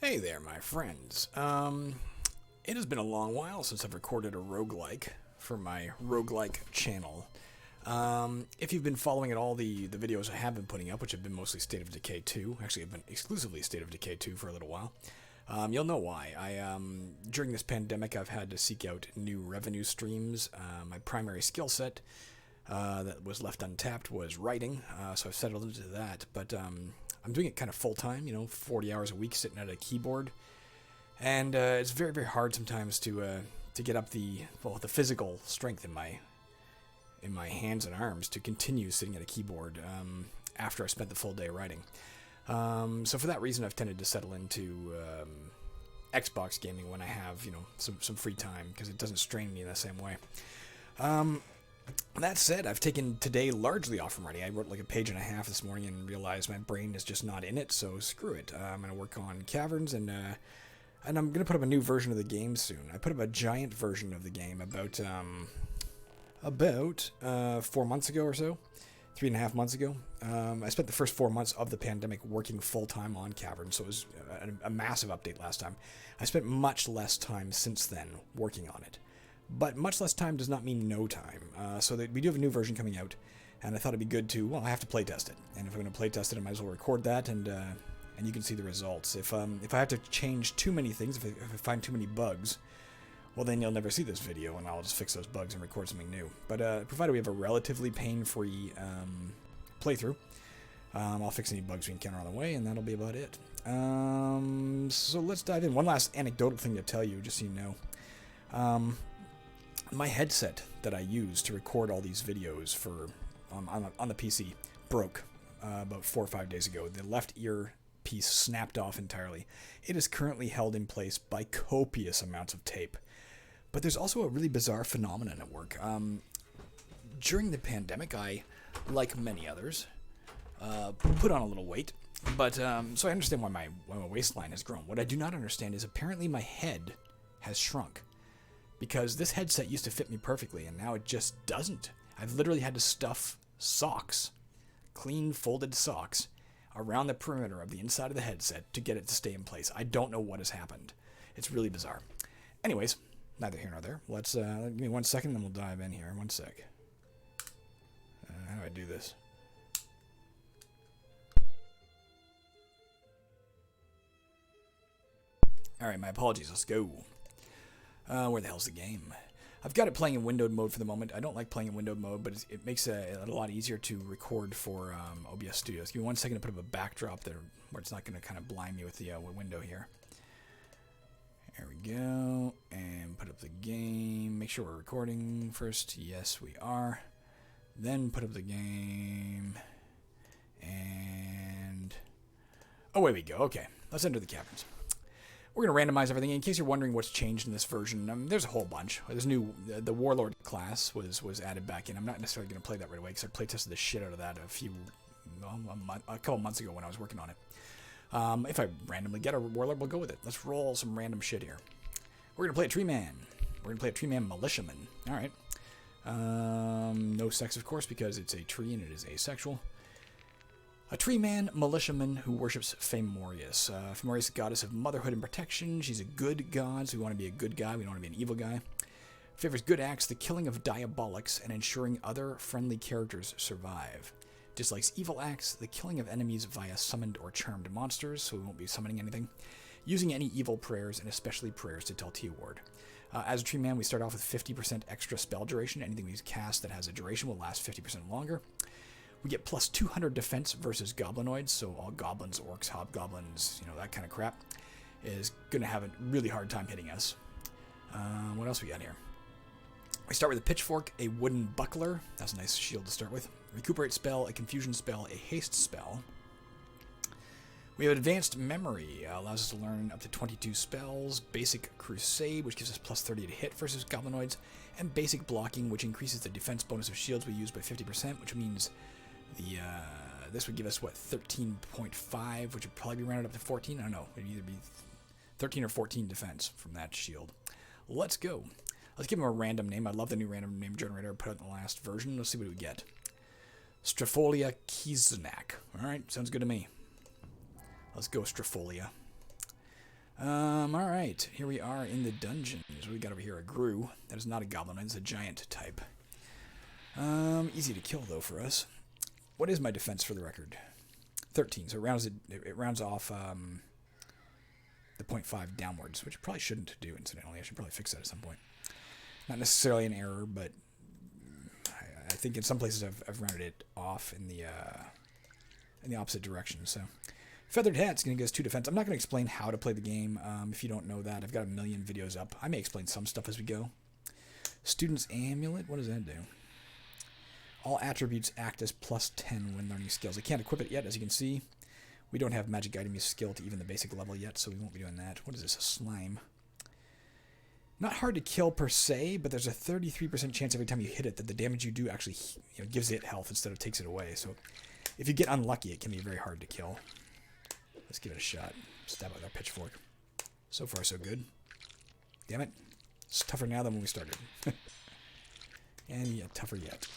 Hey there, my friends. It has been a long while since I've recorded a roguelike for my roguelike channel. If you've been following at all the videos I have been putting up, which have been mostly State of Decay 2, actually have been exclusively State of Decay 2 for a little while, you'll know why. During this pandemic, I've had to seek out new revenue streams. My primary skill set that was left untapped was writing, so I've settled into that, but I'm doing it kind of full-time, 40 hours a week sitting at a keyboard. And it's very, very hard sometimes to get up the physical strength in my hands and arms to continue sitting at a keyboard after I spent the full day writing. So for that reason, I've tended to settle into Xbox gaming when I have, some free time, because it doesn't strain me in the same way. That said, I've taken today largely off from writing. I wrote like a page and a half this morning and realized my brain is just not in it, so screw it. I'm going to work on Caverns, and I'm going to put up a new version of the game soon. I put up a giant version of the game about 4 months ago or so, 3.5 months ago. I spent the first 4 months of the pandemic working full-time on Caverns, so it was a massive update last time. I spent much less time since then working on it. But much less time does not mean no time. So we do have a new version coming out, and I thought it'd be good to, I have to playtest it. And if I'm going to playtest it, I might as well record that, and you can see the results. If I have to change too many things, if I find too many bugs, well, then you'll never see this video, and I'll just fix those bugs and record something new. But provided we have a relatively pain-free playthrough, I'll fix any bugs we encounter on the way, and that'll be about it. So let's dive in. One last anecdotal thing to tell you, just so you know. My headset that I use to record all these videos for on the PC broke about 4 or 5 days ago. The left ear piece snapped off entirely. It is currently held in place by copious amounts of tape. But there's also a really bizarre phenomenon at work. During the pandemic, I, like many others, put on a little weight. But so I understand why my waistline has grown. What I do not understand is apparently my head has shrunk. Because this headset used to fit me perfectly, and now it just doesn't. I've literally had to stuff socks, clean folded socks, around the perimeter of the inside of the headset to get it to stay in place. I don't know what has happened. It's really bizarre. Anyways, neither here nor there. Let's give me 1 second, then we'll dive in here. 1 sec. How do I do this? Alright, my apologies. Let's go. Where the hell's the game? I've got it playing in windowed mode for the moment. I don't like playing in windowed mode, but it makes it a lot easier to record for OBS Studios. Give me 1 second to put up a backdrop there where it's not going to kind of blind me with the window here. There we go. And put up the game. Make sure we're recording first. Yes, we are. Then put up the game. And away we go. Okay, let's enter the caverns. We're going to randomize everything. In case you're wondering what's changed in this version, there's a whole bunch. There's the Warlord class was added back in. I'm not necessarily going to play that right away because I playtested the shit out of that a couple months ago when I was working on it. If I randomly get a Warlord, we'll go with it. Let's roll some random shit here. We're going to play a Treeman. We're going to play a Treeman Militiaman. All right. No sex, of course, because it's a tree and it is asexual. A Treeman militiaman who worships Fomorius. Fomorius, goddess of motherhood and protection. She's a good god, so we want to be a good guy. We don't want to be an evil guy. Favors good acts, the killing of diabolics, and ensuring other friendly characters survive. Dislikes evil acts, the killing of enemies via summoned or charmed monsters, so we won't be summoning anything. Using any evil prayers, and especially prayers to Teltia Ward. As a Treeman, we start off with 50% extra spell duration. Anything we cast that has a duration will last 50% longer. We get plus 200 defense versus goblinoids, so all goblins, orcs, hobgoblins, that kind of crap, is going to have a really hard time hitting us. What else we got here? We start with a pitchfork, a wooden buckler. That's a nice shield to start with. Recuperate spell, a confusion spell, a haste spell. We have advanced memory, allows us to learn up to 22 spells. Basic crusade, which gives us plus 30 to hit versus goblinoids. And basic blocking, which increases the defense bonus of shields we use by 50%, which means this would give us, 13.5, which would probably be rounded up to 14. I don't know. It would either be 13 or 14 defense from that shield. Let's go. Let's give him a random name. I love the new random name generator I put out in the last version. Let's see what we get. Strafolia Kiznak. Alright, sounds good to me. Let's go Strafolia. Alright, here we are in the dungeons. We got over here a Gru. That is not a goblin, it's a giant type. Easy to kill, though, for us. What is my defense, for the record? 13, so it rounds off the 0.5 downwards, which I probably shouldn't do, incidentally. I should probably fix that at some point. Not necessarily an error, but I think in some places I've rounded it off in the opposite direction, so... Feathered Hat's going to give us 2 defense. I'm not going to explain how to play the game. If you don't know that, I've got a million videos up. I may explain some stuff as we go. Student's Amulet, what does that do? All attributes act as +10 when learning skills. I can't equip it yet, as you can see. We don't have magic item use skill to even the basic level yet, so we won't be doing that. What is this, a slime? Not hard to kill per se, but there's a 33% chance every time you hit it that the damage you do actually gives it health instead of takes it away. So if you get unlucky, it can be very hard to kill. Let's give it a shot. Stab it with our pitchfork. So far, so good. Damn it. It's tougher now than when we started. And yeah, tougher yet.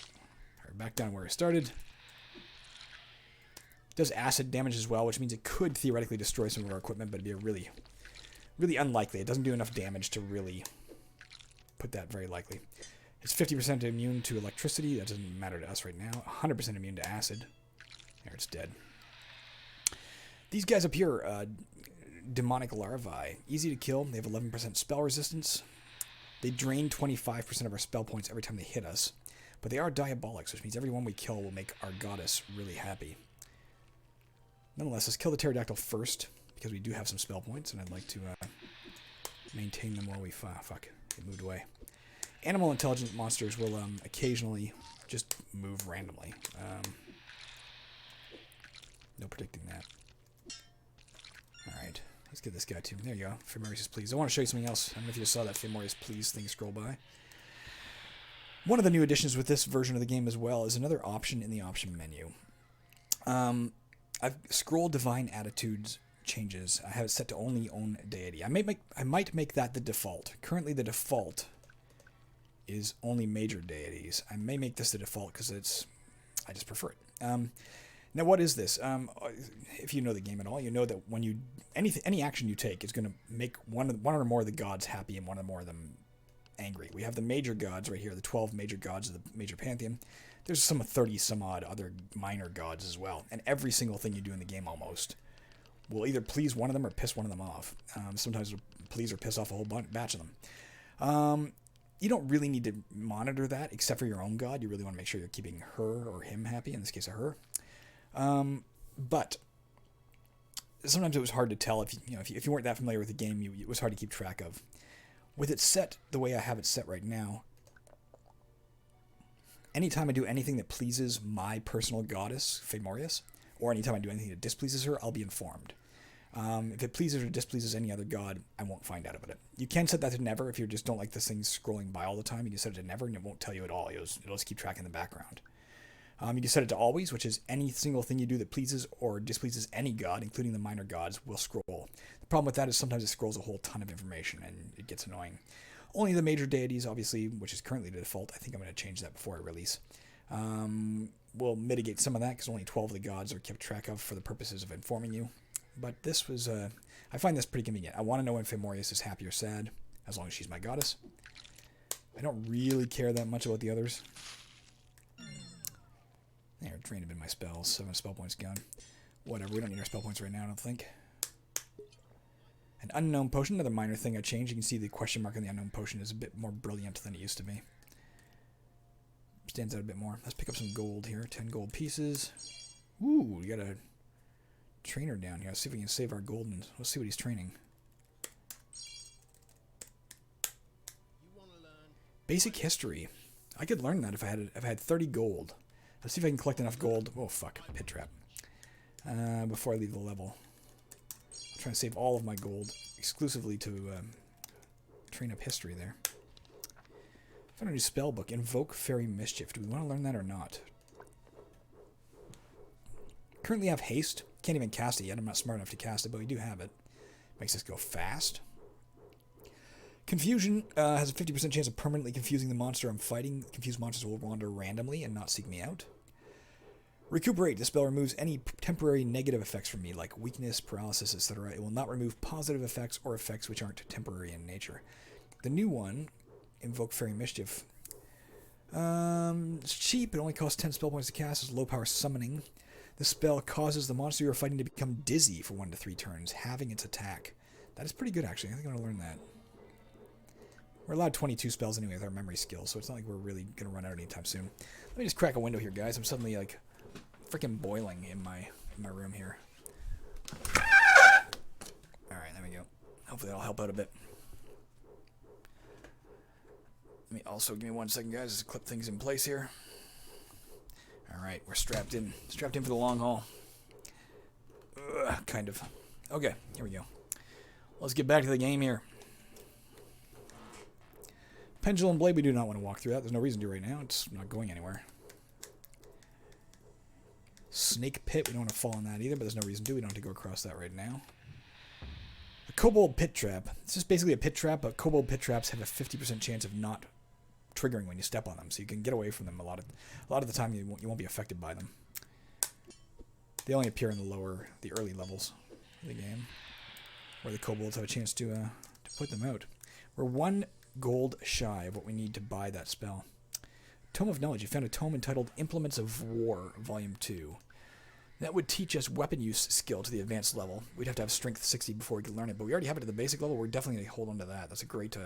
Alright, back down where we started. It does acid damage as well, which means it could theoretically destroy some of our equipment, but it'd be really, really unlikely. It doesn't do enough damage to really put that very likely. It's 50% immune to electricity. That doesn't matter to us right now. 100% immune to acid. There, it's dead. These guys up here, demonic larvae, easy to kill. They have 11% spell resistance. They drain 25% of our spell points every time they hit us. But they are diabolics, which means every one we kill will make our goddess really happy. Nonetheless, let's kill the pterodactyl first, because we do have some spell points, and I'd like to maintain them while we... Fuck, it moved away. Animal intelligent monsters will occasionally just move randomly. No predicting that. Alright, let's get this guy too. There you go. Famorius is pleased. I want to show you something else. I don't know if you just saw that Famorius pleased thing scroll by. One of the new additions with this version of the game as well is another option in the option menu. I've scroll divine attitudes changes. I have it set to only own deity. I might make that the default. Currently the default is only major deities. I may make this the default because I just prefer it. Now, what is this? If you know the game at all, you know that when any action you take is going to make one or more of the gods happy and one or more of them angry. We have the major gods right here, the 12 major gods of the major pantheon. There's some 30 some odd other minor gods as well, and every single thing you do in the game almost will either please one of them or piss one of them off. Sometimes it'll please or piss off a whole batch of them. You don't really need to monitor that, except for your own god. You really want to make sure you're keeping her or him happy, in this case, her. But sometimes it was hard to tell if you weren't that familiar with the game. It was hard to keep track of. With it set the way I have it set right now, anytime I do anything that pleases my personal goddess, Famorius, or anytime I do anything that displeases her, I'll be informed. If it pleases or displeases any other god, I won't find out about it. You can set that to never if you just don't like this thing scrolling by all the time. You can set it to never and it won't tell you at all. It'll just keep track in the background. You can set it to always, which is any single thing you do that pleases or displeases any god, including the minor gods, will scroll. The problem with that is sometimes it scrolls a whole ton of information and it gets annoying. Only the major deities, obviously, which is currently the default. I think I'm going to change that before I release. We'll mitigate some of that because only 12 of the gods are kept track of for the purposes of informing you. But this was, I find this pretty convenient. I want to know when Famorius is happy or sad, as long as she's my goddess. I don't really care that much about the others. There, drained a bit of my spells. 7 spell points gone. Whatever, we don't need our spell points right now, I don't think. An unknown potion, another minor thing I changed. You can see the question mark on the unknown potion is a bit more brilliant than it used to be. Stands out a bit more. Let's pick up some gold here. 10 gold pieces. Ooh, we got a trainer down here. Let's see if we can save our gold and let's see what he's training. Basic history. I could learn that if I had 30 gold. Let's see if I can collect enough gold. Oh, fuck. Pit trap. Before I leave the level. I'm trying to save all of my gold exclusively to train up history there. I found a new spell book. Invoke Fairy Mischief. Do we want to learn that or not? Currently have haste. Can't even cast it yet. I'm not smart enough to cast it, but we do have it. Makes us go fast. Confusion has a 50% chance of permanently confusing the monster I'm fighting. Confused monsters will wander randomly and not seek me out. Recuperate. This spell removes any temporary negative effects from me, like weakness, paralysis, etc. It will not remove positive effects or effects which aren't temporary in nature. The new one, Invoke Fairy Mischief. It's cheap. It only costs 10 spell points to cast. It's low power summoning. This spell causes the monster you're fighting to become dizzy for 1 to 3 turns, halving its attack. That is pretty good, actually. I think I'm going to learn that. We're allowed 22 spells anyway with our memory skill, so it's not like we're really going to run out anytime soon. Let me just crack a window here, guys. I'm suddenly, like, freaking boiling in my room here. Alright, there we go. Hopefully that'll help out a bit. Let me also, give me 1 second, guys, just clip things in place here. Alright, we're strapped in. Strapped in for the long haul. Kind of. Okay, here we go. Let's get back to the game here. Pendulum Blade, we do not want to walk through that. There's no reason to right now. It's not going anywhere. Snake Pit, we don't want to fall in that either, but there's no reason to. We don't have to go across that right now. The Kobold Pit Trap. It's just basically a pit trap, but Kobold Pit Traps have a 50% chance of not triggering when you step on them, so you can get away from them a lot of the time. You won't be affected by them. They only appear in the early levels of the game, where the kobolds have a chance to put them out. We're 1 gold shy of what we need to buy that spell. Tome of Knowledge. You found a tome entitled Implements of War, Volume 2. That would teach us weapon use skill to the advanced level. We'd have to have strength 60 before we could learn it, but we already have it at the basic level. We're definitely going to hold on to that. That's a great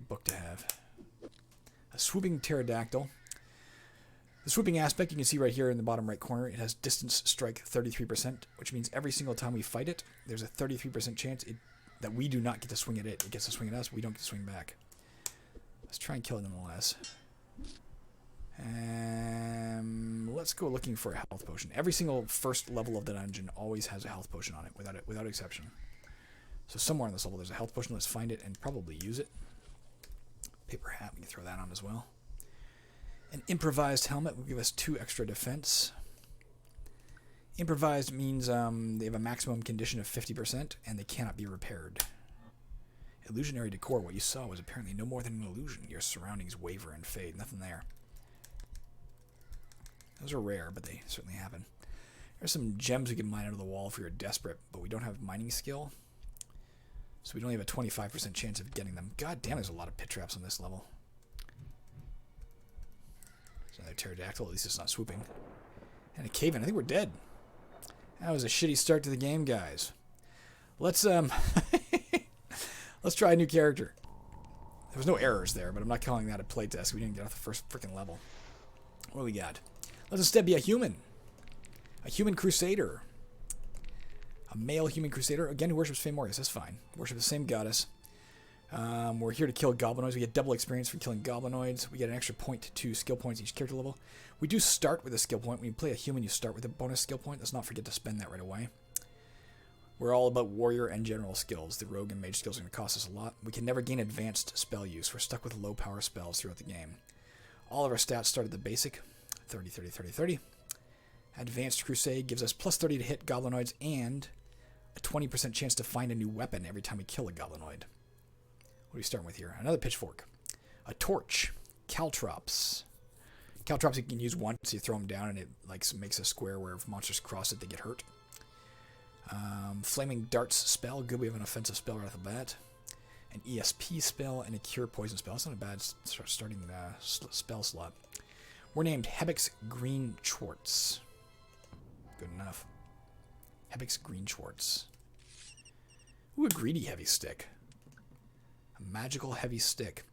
book to have. A Swooping Pterodactyl. The swooping aspect, you can see right here in the bottom right corner, it has distance strike 33%, which means every single time we fight it, there's a 33% chance that we do not get to swing at it. It gets to swing at us. We don't get to swing back. Let's try and kill it nonetheless. Let's go looking for a health potion. Every single first level of the dungeon always has a health potion on it, without exception. So somewhere on this level there's a health potion. Let's find it and probably use it. Paper hat, we can throw that on as well. An improvised helmet will give us 2 extra defense. Improvised means they have a maximum condition of 50% and they cannot be repaired. Illusionary decor, what you saw was apparently no more than an illusion. Your surroundings waver and fade. Nothing there. Those are rare, but they certainly happen. There's some gems we can mine out of the wall if you're desperate, but we don't have mining skill. So we only have a 25% chance of getting them. God damn, there's a lot of pit traps on this level. There's another pterodactyl, at least it's not swooping. And a cave-in. I think we're dead. That was a shitty start to the game, guys. Let's let's try a new character. There was no errors there, but I'm not calling that a playtest. We didn't get off the first freaking level. What do we got? Let's instead be a human. A human crusader. A male human crusader. Again, who worships Feymoris. That's fine. Worship the same goddess. We're here to kill goblinoids. We get double experience for killing goblinoids. We get an extra 0.2 skill points each character level. We do start with a skill point. When you play a human, you start with a bonus skill point. Let's not forget to spend that right away. We're all about warrior and general skills. The rogue and mage skills are going to cost us a lot. We can never gain advanced spell use. We're stuck with low power spells throughout the game. All of our stats start at the basic. 30, 30, 30, 30. Advanced Crusade gives us plus 30 to hit goblinoids and a 20% chance to find a new weapon every time we kill a goblinoid. What are we starting with here? Another pitchfork. A torch. Caltrops. Caltrops you can use once. You throw them down and it makes a square where if monsters cross it, they get hurt. Flaming Darts spell. Good, we have an offensive spell right off the bat. An ESP spell and a Cure Poison spell. That's not a bad starting spell slot. We're named Hebix Green Schwartz. Good enough. Hebix Green Schwartz. Ooh, a greedy heavy stick. A magical heavy stick.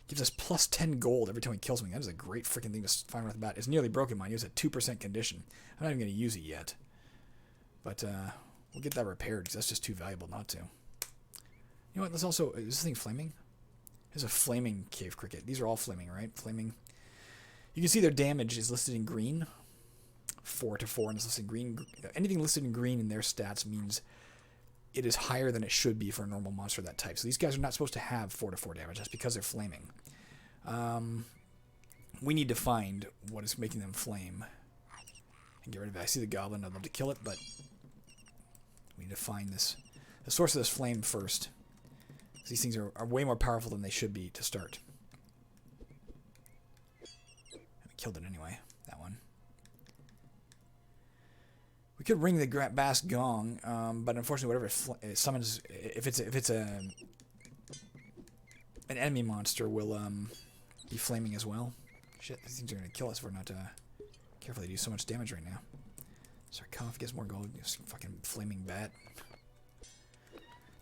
Gives us plus 10 gold every time he kills me. That is a great freaking thing to find right off the bat. It's nearly broken. Mine. It was at 2% condition. I'm not even going to use it yet. But we'll get that repaired because that's just too valuable not to. You know what? Let's also... Is this thing flaming? There's a flaming cave cricket. These are all flaming, right? Flaming. You can see their damage is listed in green. 4 to 4 and it's listed in green. Anything listed in green in their stats means it is higher than it should be for a normal monster of that type. So these guys are not supposed to have 4 to 4 damage. That's because they're flaming. We need to find what is making them flame. And get rid of it. I see the goblin. I'd love to kill it, but we need to find the source of this flame first. These things are way more powerful than they should be to start. We killed it anyway, that one. We could ring the bass gong, but unfortunately, whatever it summons, if it's an enemy monster, will be flaming as well. Shit, these things are gonna kill us if we're not careful. They do so much damage right now. Sarcophagus, more gold. Fucking flaming bat.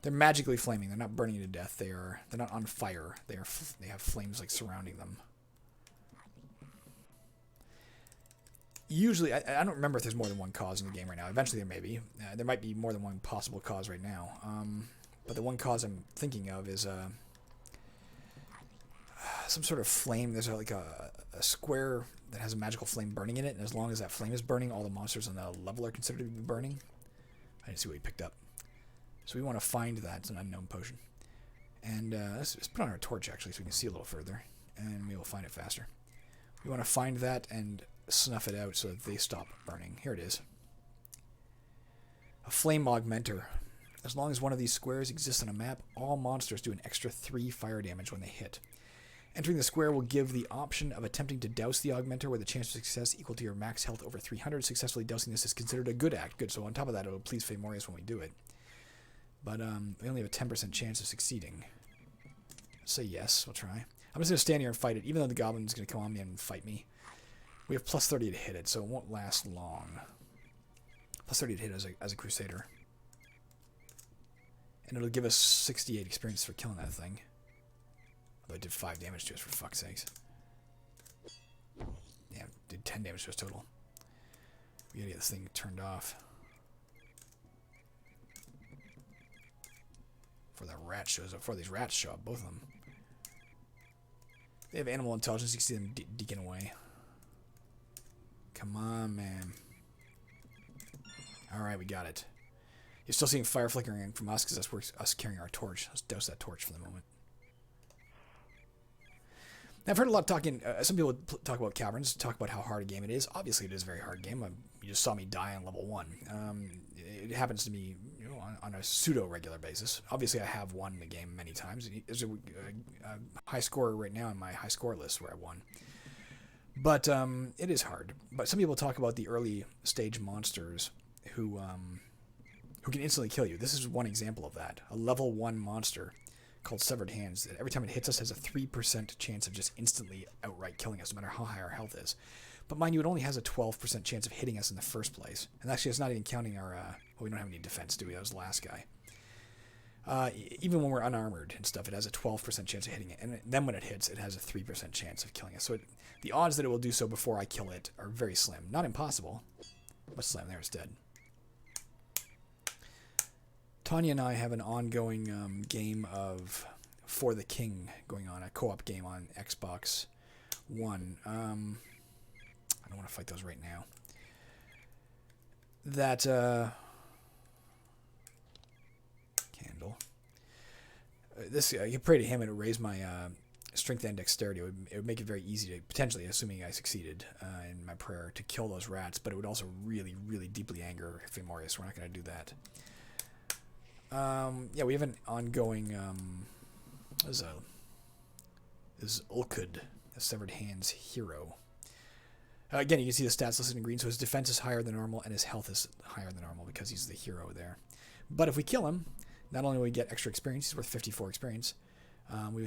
They're magically flaming. They're not burning you to death. They're not on fire. They have flames like surrounding them. Usually, I don't remember if there's more than one cause in the game right now. Eventually there may be. There might be more than one possible cause right now. But the one cause I'm thinking of is some sort of flame. There's like a square that has a magical flame burning in it, and as long as that flame is burning, all the monsters on the level are considered to be burning. I didn't see what he picked up. So we want to find that. It's an unknown potion. And let's put on our torch, actually, so we can see a little further, and we will find it faster. We want to find that and snuff it out so that they stop burning. Here it is. A flame augmenter. As long as one of these squares exists on a map, all monsters do an extra 3 fire damage when they hit. Entering the square will give the option of attempting to douse the augmenter with a chance of success equal to your max health over 300. Successfully dousing this is considered a good act. Good, so on top of that, it'll please Famorius when we do it. But we only have a 10% chance of succeeding. Say yes, we'll try. I'm just going to stand here and fight it, even though the goblin's going to come on me and fight me. We have plus 30 to hit it, so it won't last long. Plus 30 to hit as a Crusader. And it'll give us 68 experience for killing that thing. Although it did 5 damage to us, for fuck's sakes. Yeah, it did 10 damage to us total. We gotta get this thing turned off. Before that rat shows up. Before these rats show up, both of them. They have animal intelligence, you can see them deacon away. Come on, man. Alright, we got it. You're still seeing fire flickering from us because that's us carrying our torch. Let's douse that torch for the moment. Now, I've heard a lot of talking. Some people talk about Caverns, talk about how hard a game it is. Obviously, it is a very hard game. You just saw me die on level 1. It happens to me, you know, on a pseudo-regular basis. Obviously, I have won the game many times. There's a high scorer right now in my high score list where I won. But it is hard. But some people talk about the early stage monsters who can instantly kill you. This is one example of that. A level 1 monster called Severed Hands that every time it hits us has a 3% chance of just instantly outright killing us, no matter how high our health is. But mind you, it only has a 12% chance of hitting us in the first place. And actually, it's not even counting our... well, we don't have any defense, do we? That was the last guy. Even when we're unarmored and stuff, it has a 12% chance of hitting it. And then when it hits, it has a 3% chance of killing us. So the odds that it will do so before I kill it are very slim. Not impossible, but slim. There, it's dead. Tanya and I have an ongoing game of For the King going on, a co-op game on Xbox One. I don't want to fight those right now. That candle. You pray to him and it would raise my strength and dexterity. It would make it very easy to, potentially, assuming I succeeded in my prayer, to kill those rats. But it would also really, really deeply anger Famorius. We're not going to do that. Yeah, we have an ongoing, this is Ulkud, a Severed Hands hero. Again, you can see the stats listed in green, so his defense is higher than normal, and his health is higher than normal, because he's the hero there. But if we kill him, not only will we get extra experience, he's worth 54 experience,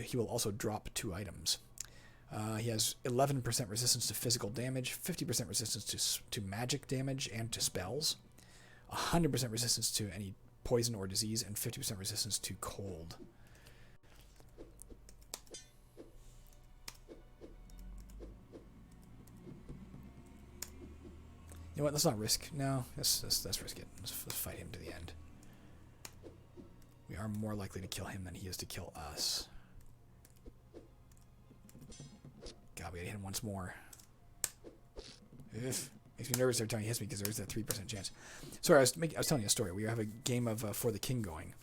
he will also drop 2 items. He has 11% resistance to physical damage, 50% resistance to magic damage and to spells, 100% resistance to any poison or disease, and 50% resistance to cold. You know what? Let's not risk. No, let's risk it. Let's fight him to the end. We are more likely to kill him than he is to kill us. God, we gotta hit him once more. Makes me nervous every time he hits me because there is that 3% chance. Sorry, I was telling you a story. We have a game of For the King going,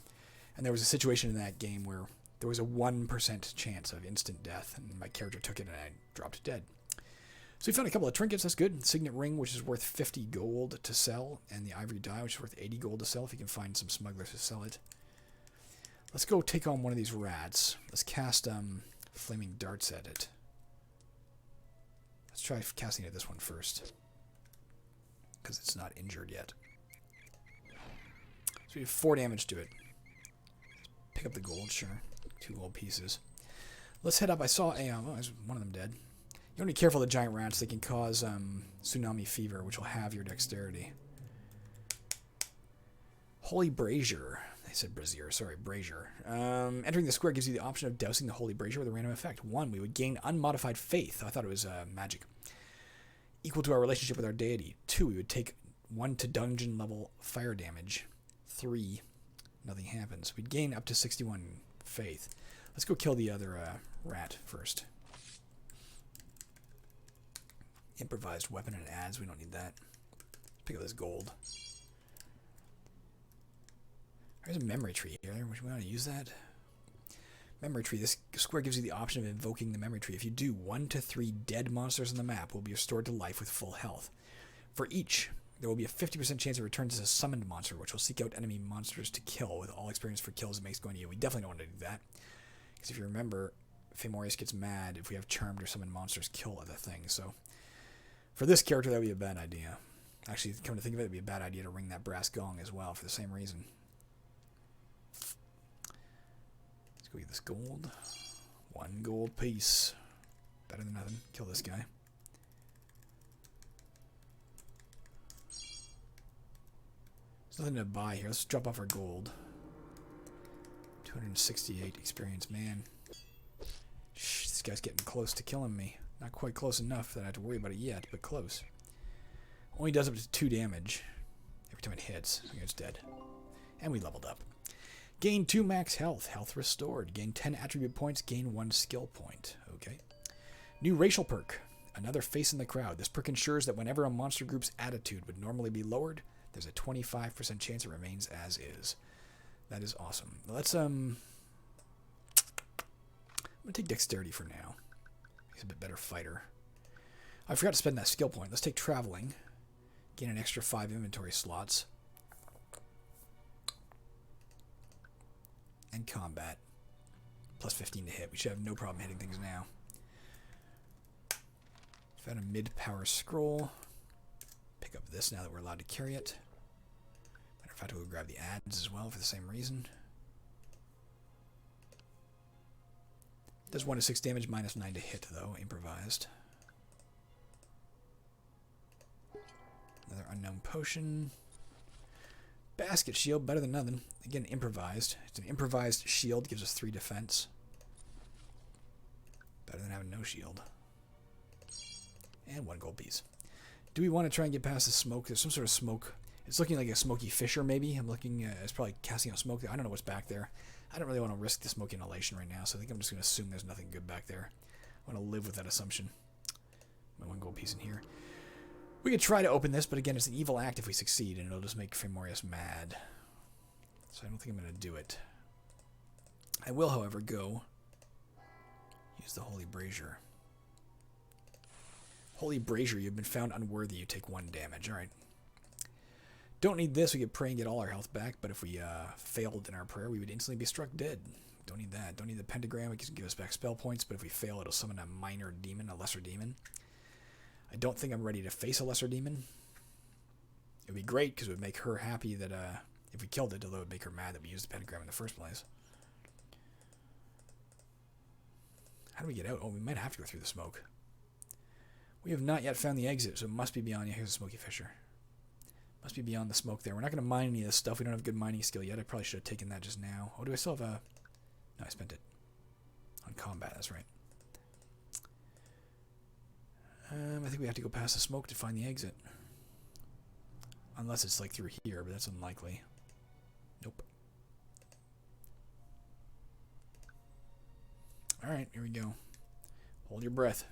and there was a situation in that game where there was a 1% chance of instant death, and my character took it and I dropped dead. So we found a couple of trinkets. That's good. Signet ring, which is worth 50 gold to sell, and the ivory die, which is worth 80 gold to sell if you can find some smugglers to sell it. Let's go take on one of these rats. Let's cast flaming darts at it. Let's try casting at this one first, because it's not injured yet. So we did 4 damage to it. Pick up the gold, sure. 2 gold pieces. Let's head up. I saw a... oh, there's one of them dead. You want to be careful of the giant rats. They can cause tsunami fever, which will have your dexterity. Holy Brazier. They said Brazier. Sorry, Brazier. Entering the square gives you the option of dousing the Holy Brazier with a random effect. 1, we would gain unmodified faith. I thought it was magic. Equal to our relationship with our deity. 2, we would take 1 to dungeon level fire damage. 3, nothing happens. We'd gain up to 61 faith. Let's go kill the other rat first. Improvised weapon and adds. We don't need that. Pick up this gold. There's a memory tree here. Would we want to use that? Memory tree. This square gives you the option of invoking the memory tree. If you do, 1 to 3 dead monsters on the map will be restored to life with full health. For each, there will be a 50% chance it returns as a summoned monster, which will seek out enemy monsters to kill with all experience for kills it makes going to you. We definitely don't want to do that. Because if you remember, Fomorius gets mad if we have charmed or summoned monsters kill other things. So for this character, that would be a bad idea. Actually, come to think of it, it would be a bad idea to ring that brass gong as well for the same reason. Let's go get this gold. 1 gold piece. Better than nothing. Kill this guy. There's nothing to buy here. Let's drop off our gold. 268 experience. Man. Shh, this guy's getting close to killing me. Not quite close enough that I have to worry about it yet, but close. Only does up to 2 damage every time it hits. Okay, it's dead. And we leveled up. Gain 2 max health. Health restored. Gain 10 attribute points. Gain 1 skill point. Okay. New racial perk. Another face in the crowd. This perk ensures that whenever a monster group's attitude would normally be lowered, there's a 25% chance it remains as is. That is awesome. Let's, I'm going to take dexterity for now. He's a bit better fighter. I forgot to spend that skill point. Let's take traveling. Gain an extra 5 inventory slots. And combat. Plus 15 to hit. We should have no problem hitting things now. Found a mid-power scroll. Pick up this now that we're allowed to carry it. Matter of fact, we'll grab the adds as well for the same reason. Does 1 to 6 damage, minus 9 to hit, though. Improvised. Another unknown potion. Basket shield, better than nothing. Again, improvised. It's an improvised shield, gives us 3 defense. Better than having no shield. And 1 gold piece. Do we want to try and get past the smoke? There's some sort of smoke. It's looking like a smoky fissure, maybe. I'm looking, it's probably casting out smoke there. I don't know what's back there. I don't really want to risk the smoke inhalation right now, so I think I'm just going to assume there's nothing good back there. I want to live with that assumption. My 1 gold piece in here. We could try to open this, but again, it's an evil act if we succeed, and it'll just make Fomorius mad. So I don't think I'm going to do it. I will, however, go use the Holy Brazier. Holy Brazier, you've been found unworthy. You take 1 damage. Alright. Don't need this. We could pray and get all our health back, but if we failed in our prayer, we would instantly be struck dead. Don't need that. Don't need the pentagram. It can give us back spell points, but if we fail, it'll summon a minor demon, a lesser demon. I don't think I'm ready to face a lesser demon. It would be great because it would make her happy that if we killed it, although it would make her mad that we used the pentagram in the first place. How do we get out? Oh, we might have to go through the smoke. We have not yet found the exit, so it must be beyond... Yeah, here's a smoky fissure. Must be beyond the smoke there. We're not going to mine any of this stuff. We don't have good mining skill yet. I probably should have taken that just now. Oh, do I still have a... No, I spent it. On combat, that's right. I think we have to go past the smoke to find the exit. Unless it's like through here, but that's unlikely. Nope. Alright, here we go. Hold your breath.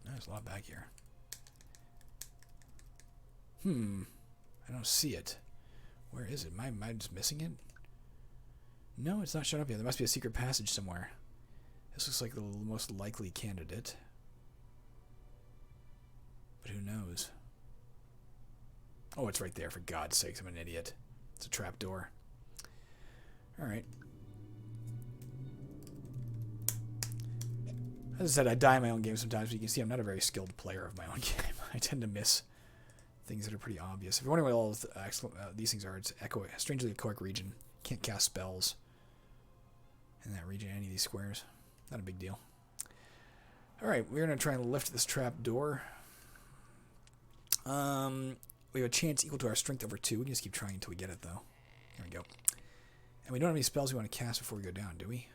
There's a lot back here. I don't see it. Where is it? Am I just missing it? No, it's not showing up yet. There must be a secret passage somewhere. This looks like the most likely candidate. But who knows? Oh, it's right there, for God's sakes. I'm an idiot. It's a trapdoor. Alright. As I said, I die in my own game sometimes, but you can see I'm not a very skilled player of my own game. I tend to miss things that are pretty obvious. If you're wondering what all these things are, it's strangely echoic region. Can't cast spells in that region, any of these squares. Not a big deal. Alright, we're going to try and lift this trap door. We have a chance equal to our strength over 2. We can just keep trying until we get it, though. Here we go. And we don't have any spells we want to cast before we go down, do we?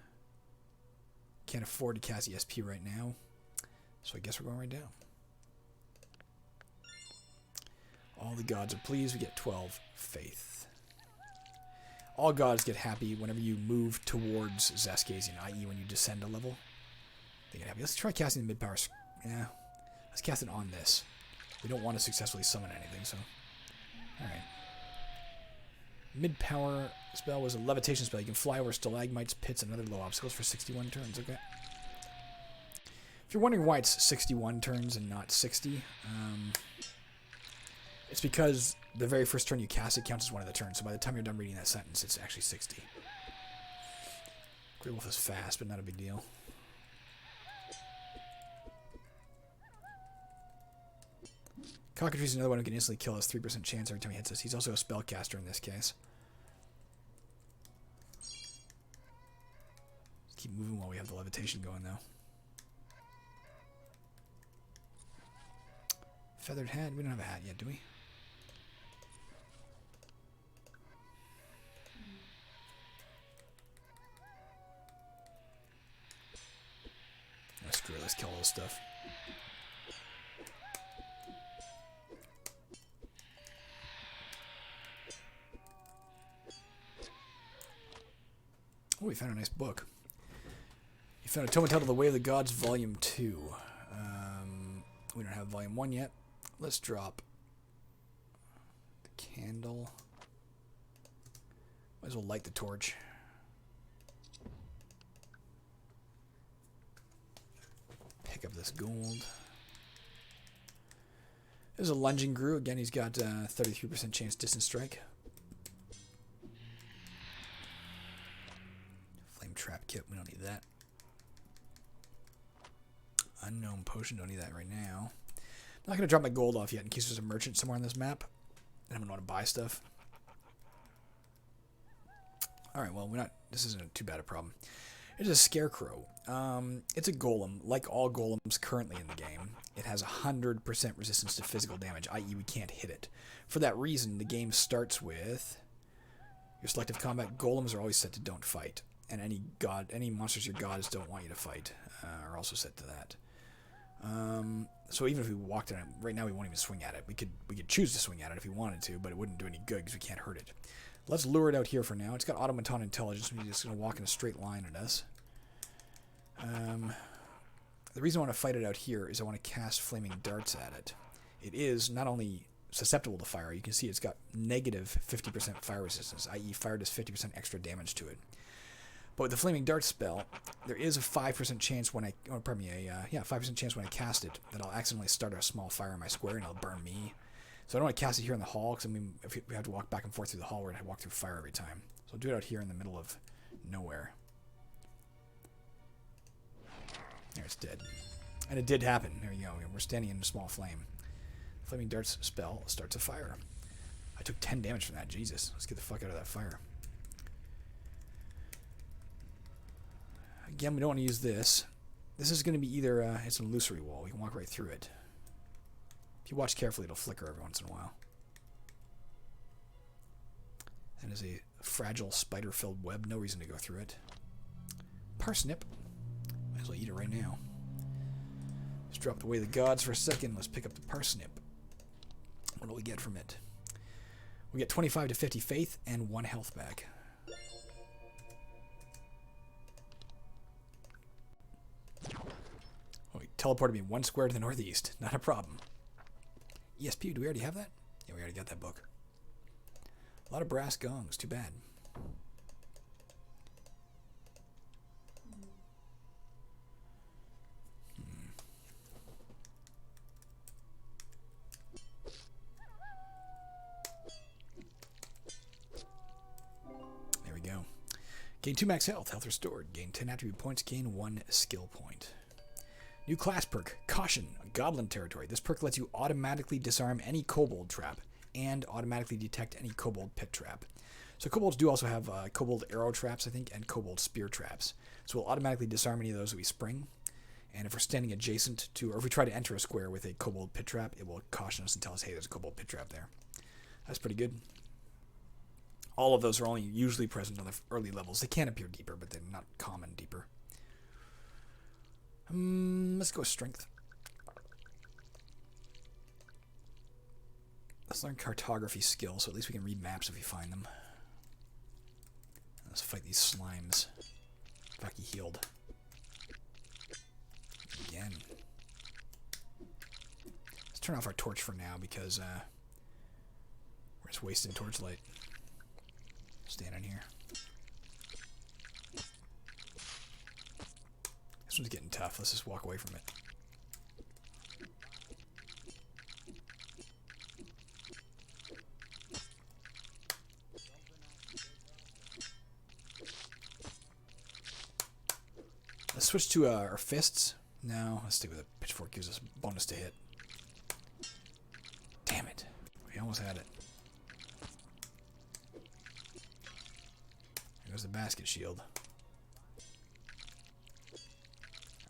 Can't afford to cast ESP right now. So I guess we're going right down. All the gods are pleased. We get 12 faith. All gods get happy whenever you move towards Xaskazien, i.e. when you descend a level. They get happy. Let's try casting the mid-power. Yeah. Let's cast it on this. We don't want to successfully summon anything, so... Alright. Mid-power spell was a levitation spell. You can fly over stalagmites, pits, and other low obstacles for 61 turns. Okay. If you're wondering why it's 61 turns and not 60, it's because the very first turn you cast it counts as one of the turns. So by the time you're done reading that sentence, it's actually 60. Grey Wolf is fast, but not a big deal. Cockatrice is another one who can instantly kill us. 3% chance every time he hits us. He's also a spellcaster in this case. Let's keep moving while we have the levitation going, though. Feathered hat. We don't have a hat yet, do we? Oh, screw it. Let's kill all this stuff. Oh, we found a nice book. You found a tome entitled The Way of the Gods, Volume 2. We don't have Volume 1 yet. Let's drop the candle. Might as well light the torch. Pick up this gold. There's a lunging Gru. Again, he's got 33% chance distance strike. Trap kit, we don't need that. Unknown potion, don't need that right now. I'm not going to drop my gold off yet in case there's a merchant somewhere on this map and I'm going to want to buy stuff. Alright, well, this isn't too bad a problem. It's a scarecrow. It's a golem. Like all golems currently in the game, it has 100% resistance to physical damage, i.e. we can't hit it. For that reason, the game starts with your selective combat. Golems are always set to don't fight. And any monsters your gods don't want you to fight are also set to that. So even if we walked in it, right now we won't even swing at it. We could choose to swing at it if we wanted to, but it wouldn't do any good because we can't hurt it. Let's lure it out here for now. It's got automaton intelligence. We're just going to walk in a straight line at us. The reason I want to fight it out here is I want to cast flaming darts at it. It is not only susceptible to fire. You can see it's got negative 50% fire resistance, i.e. fire does 50% extra damage to it. But with the Flaming Dart spell, there is a 5% chance when 5% chance when I cast it that I'll accidentally start a small fire in my square and it'll burn me. So I don't want to cast it here in the hall because if we have to walk back and forth through the hall, we're going to walk through fire every time. So I'll do it out here in the middle of nowhere. There, it's dead. And it did happen. There you go. We're standing in a small flame. Flaming Dart's spell starts a fire. I took 10 damage from that. Jesus. Let's get the fuck out of that fire. Again, we don't want to use this. This is going to be either, it's an illusory wall. We can walk right through it. If you watch carefully, it'll flicker every once in a while. That is a fragile spider-filled web. No reason to go through it. Parsnip. Might as well eat it right now. Let's drop the Way of the Gods for a second. Let's pick up the parsnip. What do we get from it? We get 25 to 50 faith and 1 health back. Oh, he teleported me 1 square to the northeast. Not a problem. ESP, do we already have that? Yeah, we already got that book. A lot of brass gongs. Too bad. There we go. Gain 2 max health. Health restored. Gain 10 attribute points. Gain 1 skill point. New class perk, Caution, Goblin Territory. This perk lets you automatically disarm any Kobold Trap and automatically detect any Kobold Pit Trap. So kobolds do also have Kobold Arrow Traps, I think, and Kobold Spear Traps. So we'll automatically disarm any of those that we spring. And if we're standing adjacent to, or if we try to enter a square with a Kobold Pit Trap, it will caution us and tell us, hey, there's a Kobold Pit Trap there. That's pretty good. All of those are only usually present on the early levels. They can appear deeper, but they're not common deeper. Let's go with Strength. Let's learn Cartography skill, so at least we can read maps if we find them. Let's fight these slimes. Fuck, he healed. Again. Let's turn off our torch for now because we're just wasting torchlight. Standing here. This one's getting tough. Let's just walk away from it. Let's switch to our fists. No, let's stick with a pitchfork. Gives us a bonus to hit. Damn it. We almost had it. There goes the basket shield.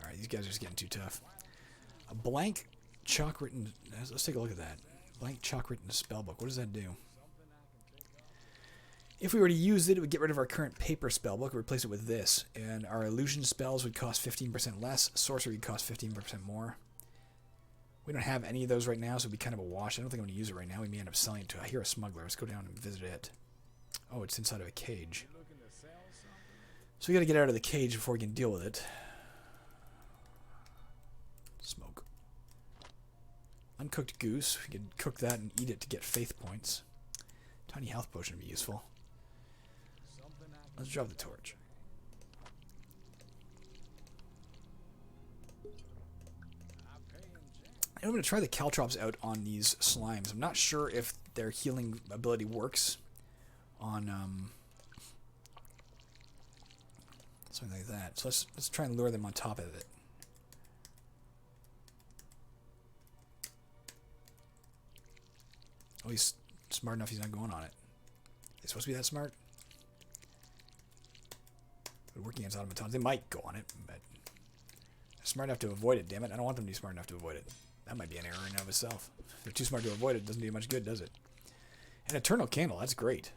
Alright, these guys are just getting too tough. A blank chalk written... Let's take a look at that. Blank chalk written spellbook. What does that do? If we were to use it, it would get rid of our current paper spellbook and replace it with this. And our illusion spells would cost 15% less. Sorcery would cost 15% more. We don't have any of those right now, so it would be kind of a wash. I don't think I'm going to use it right now. We may end up selling it to... I hear a smuggler. Let's go down and visit it. Oh, it's inside of a cage. So we got to get out of the cage before we can deal with it. Smoke. Uncooked goose. We could cook that and eat it to get faith points. Tiny health potion would be useful. Let's drop the torch. I'm going to try the caltrops out on these slimes. I'm not sure if their healing ability works on something like that. So let's try and lure them on top of it. Oh, he's smart enough he's not going on it. They're supposed to be that smart? But working against automatons, they might go on it, but they're smart enough to avoid it, damn it. I don't want them to be smart enough to avoid it. That might be an error in and of itself. If they're too smart to avoid it, it doesn't do much good, does it? An eternal candle, that's great.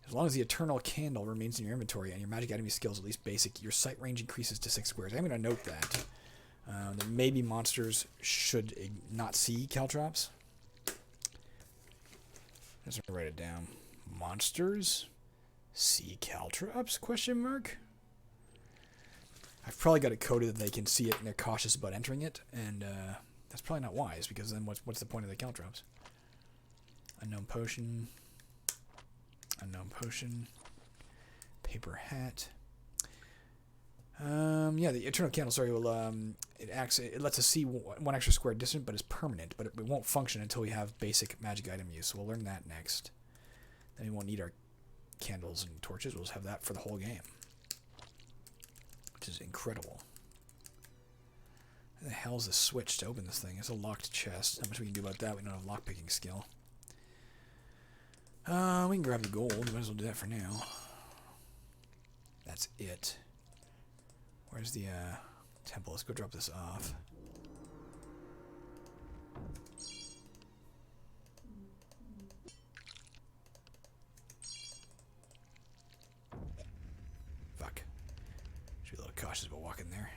As long as the eternal candle remains in your inventory and your magic enemy skills at least basic, your sight range increases to 6 squares. I'm going to note that. That maybe monsters should not see caltrops. Let's write it down. Monsters see caltrops? Question mark. I've probably got it coded that they can see it and they're cautious about entering it, and that's probably not wise because then what's the point of the caltrops? Unknown potion. Unknown potion. Paper hat. Yeah, the eternal candle. Sorry, will it lets us see one extra square distant, but it's permanent. But it won't function until we have basic magic item use. So we'll learn that next. Then we won't need our candles and torches. We'll just have that for the whole game, which is incredible. Where the hell is the switch to open this thing? It's a locked chest. Not much we can do about that. We don't have lockpicking skill. We can grab the gold. We might as well do that for now. That's it. Where's the temple? Let's go drop this off. Fuck. Should be a little cautious about walking there.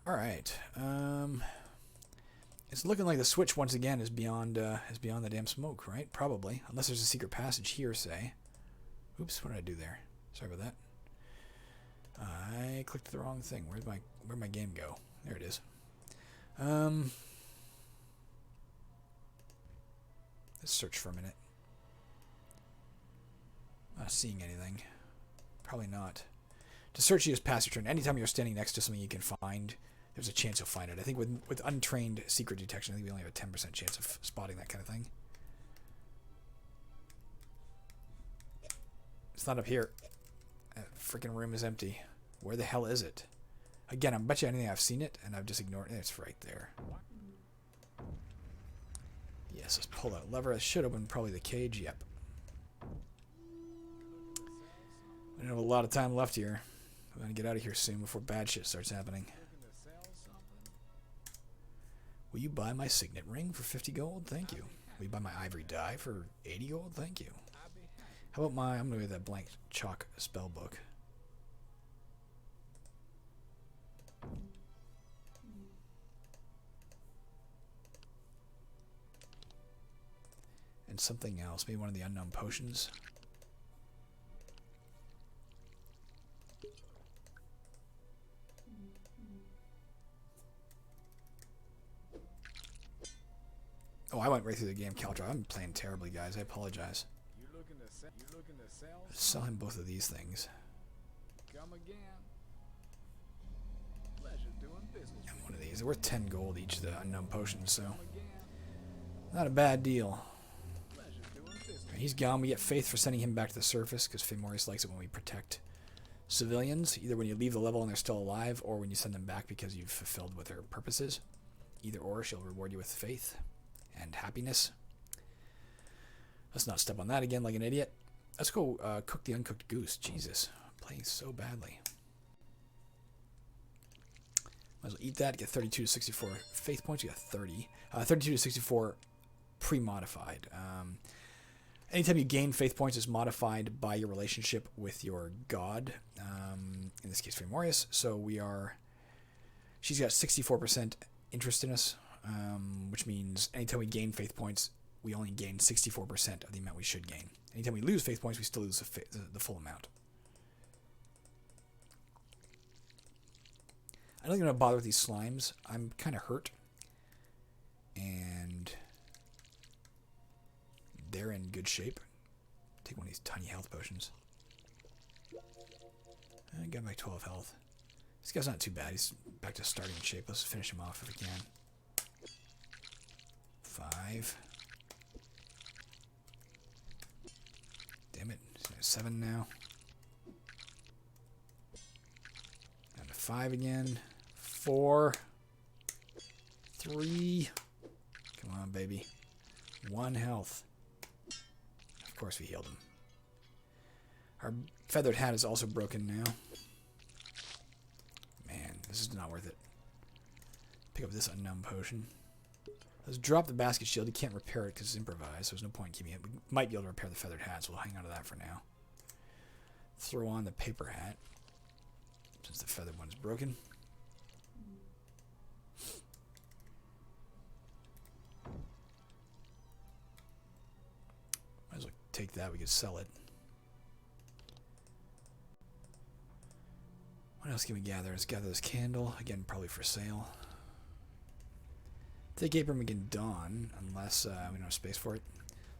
Alright. It's looking like the switch once again is beyond the damn smoke, right? Probably. Unless there's a secret passage here, say. Oops, what did I do there? Sorry about that. I clicked the wrong thing. Where'd my game go? There it is. Let's search for a minute. Not seeing anything. Probably not. To search, you just pass your turn. Anytime you're standing next to something you can find, there's a chance you'll find it. I think with untrained secret detection, I think we only have a 10% chance of spotting that kind of thing. It's not up here. That freaking room is empty. Where the hell is it? Again, I bet you anything I've seen it, and I've just ignored it. It's right there. Yes, let's pull that lever. I should open probably the cage. Yep. We don't have a lot of time left here. We're going to get out of here soon before bad shit starts happening. Will you buy my signet ring for 50 gold? Thank you. Will you buy my ivory die for 80 gold? Thank you. How about my... I'm going to get that blank chalk spell book. And something else. Maybe one of the unknown potions. Oh, I went right through the game, Caltra. I'm playing terribly, guys. I apologize. Let's sell him both of these things. Come again. Pleasure doing business. And one of these. They're worth 10 gold each, the unknown potions, so not a bad deal. He's gone. We get Faith for sending him back to the surface, because Fimorius likes it when we protect civilians, either when you leave the level and they're still alive, or when you send them back because you've fulfilled what their purpose is. Either or, she'll reward you with faith and happiness. Let's not step on that again like an idiot. Let's go cook the uncooked goose. Jesus, I'm playing so badly. Might as well eat that. Get 32 to 64 faith points. You got 30. 32 to 64 pre-modified. Anytime you gain faith points, is modified by your relationship with your god. In this case, Fimorius. So we are... She's got 64% interest in us, which means anytime we gain faith points, we only gain 64% of the amount we should gain. Anytime we lose faith points, we still lose the full amount. I don't think I'm going to bother with these slimes. I'm kind of hurt. And they're in good shape. Take one of these tiny health potions. I got my 12 health. This guy's not too bad. He's back to starting shape. Let's finish him off if we can. 5. Damn it. He's at 7 now. Down to 5 again. 4. 3. Come on, baby. 1 health. Of course we healed him. Our feathered hat is also broken now. Man, this is not worth it. Pick up this unknown potion. Let's drop the basket shield. You can't repair it because it's improvised, so there's no point in keeping it. We might be able to repair the feathered hat, so we'll hang on to that for now. Throw on the paper hat, since the feathered one's broken. Might as well take that. We could sell it. What else can we gather? Let's gather this candle. Again, probably for sale. Take apron we can don, unless we don't have space for it.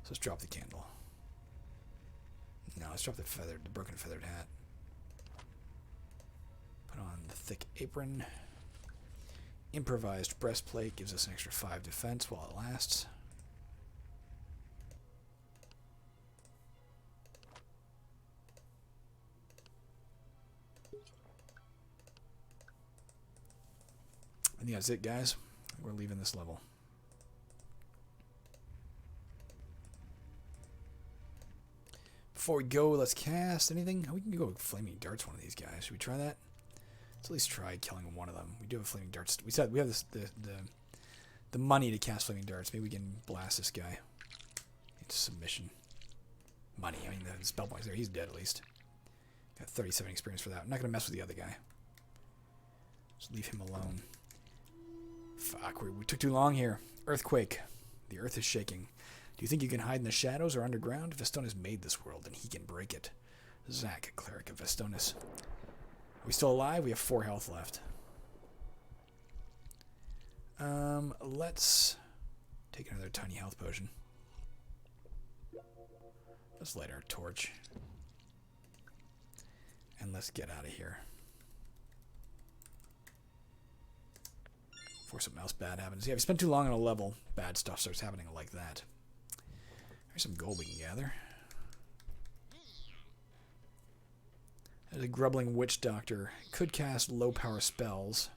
So let's drop the candle. No, let's drop the broken feathered hat. Put on the thick apron. Improvised breastplate gives us an extra 5 defense while it lasts. I think that's it, guys. We're leaving this level. Before we go, let's cast anything. We can go with flaming darts. One of these guys. Should we try that? Let's at least try killing one of them. We do have flaming darts. We said we have this the money to cast flaming darts. Maybe we can blast this guy. It's submission. Money. I mean, the spell points there. He's dead at least. Got 37 experience for that. I'm not gonna mess with the other guy. Just leave him alone. Fuck, we took too long here. Earthquake. The earth is shaking. Do you think you can hide in the shadows or underground? Vestonis made this world, and he can break it. Zach, cleric of Vestonis. Are we still alive? We have 4 health left. Let's take another tiny health potion. Let's light our torch. And let's get out of here. Before something else bad happens. Yeah, if you spend too long on a level, bad stuff starts happening like that. There's some gold we can gather. There's a Grubbling Witch Doctor. Could cast low-power spells,